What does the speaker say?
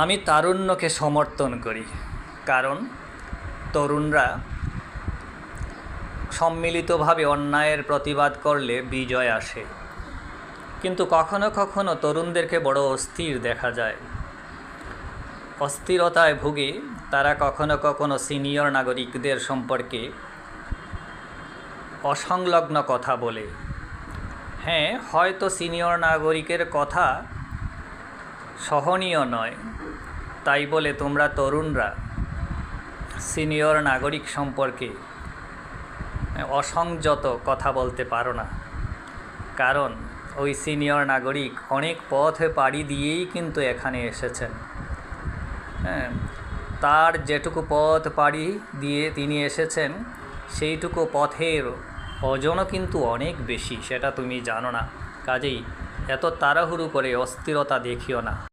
আমি তারুণ্যকে সমর্থন করি, কারণ তরুণরা সম্মিলিতভাবে অন্যায়ের প্রতিবাদ করলে বিজয় আসে। কিন্তু কখনো কখনো তরুণদেরকে বড় অস্থির দেখা যায়। অস্থিরতায় ভুগে তারা কখনো কখনো সিনিয়র নাগরিকদের সম্পর্কে অসংলগ্ন কথা বলে। হ্যাঁ, হয়তো সিনিয়র নাগরিকের কথা সহনীয় নয়, তাই বলে তোমরা তরুণরা সিনিয়র নাগরিক সম্পর্কে অসংযত কথা বলতে পারো না। কারণ ওই সিনিয়র নাগরিক অনেক পথ পাড়ি দিয়েই কিন্তু এখানে এসেছেন। হ্যাঁ, তার যেটুকু পথ পাড়ি দিয়ে তিনি এসেছেন সেইটুকু পথের ওজনও কিন্তু অনেক বেশি, সেটা তুমি জানো না। কাজেই এত তাড়াহুড়ো করে অস্থিরতা দেখিও না।